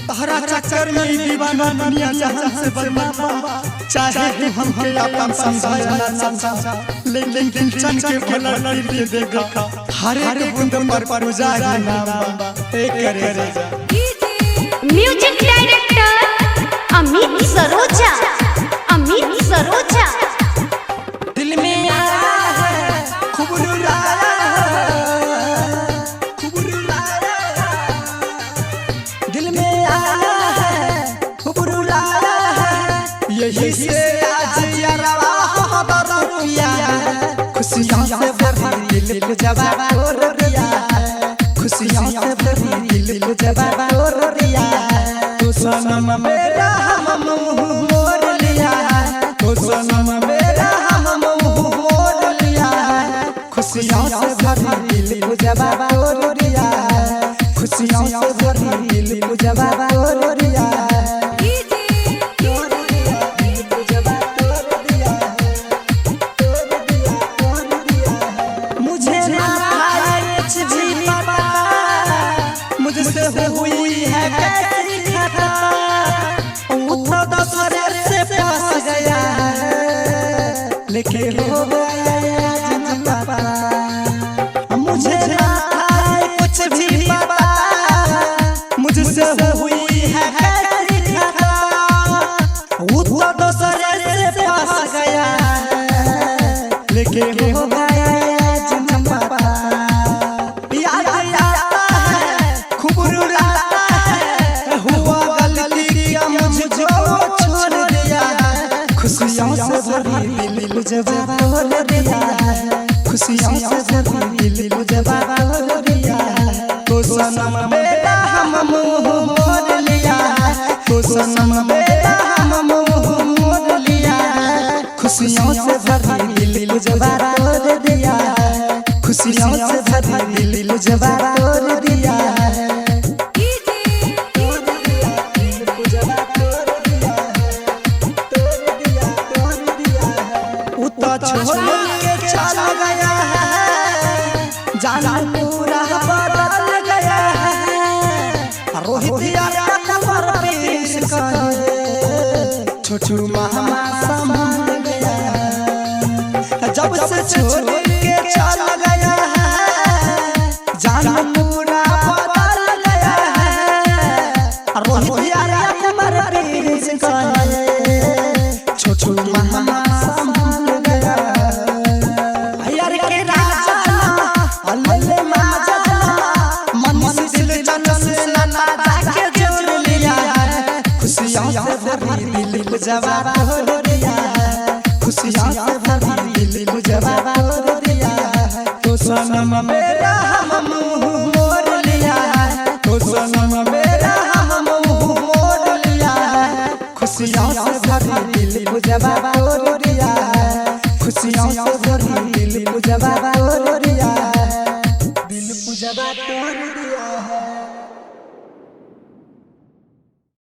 तहरा चक्कर में दीवाना दुनिया जहां से बदनामा, चाहे तू हमके अपन समझा ना समझा, लेकिन दिल चन के भला के देखा हर एक बूंद पर पूजा का नाम एक करे जा। Music director Amit Saroja, Amit Saroja. दिल में आया है खूब रुलाया, खूब रुलाया, दिल में आया है खूब रुलाया, यही से आज यारवा रुपया खुशियों से भरी दिल जवाब रो रिया, खुशियों से भरी दिल जवाब रो रिया। तो सनम मेरा हम मोर लिया, तो सनम मेरा हम मोर लिया, खुशियों से भरी दिल जवाब रो रिया, खुशियों से भरी दिल जवाब रो रिया। मुझसे हुई है कैसी खता, वो दूसरे से फंस गया, लेकिन हो गया जनपा। मुझे ना कुछ भी पता, मुझसे हुई है कैसी खता, वो दूसरे से फंस गया, लेकिन हो गया जनपा। खुशियों से भरी दिल जवाब रो रिया, खुशियों से भरी दिल जवाब रो रिया। तो सनम मेरा हम मोर लिया, तो सनम मेरा हम मोर लिया, खुशियों से भरी दिल जवाब रो रिया, खुशियों से भरी दिल जवाब रो रिया। छोड़ के चला गया है, जाना पूरा बदल गया है, रोहित यारा पर पेश करे, छोटू मामा संभाल गया है, जब से छोड़ के चला गया है, जाना पूरा बदल गया है, रोहित यारा पर पेश करे, छोटू मामा दिल जवाब हो रिया, खुशियों से भरी दिल जवाब हो रिया। तो सनम मेरा हम मोर लिया, तो सनम मेरा हम मोर लिया, खुशियों से भरी दिल जवाब हो रिया, खुशियों से भरी दिल जवाब हो रिया।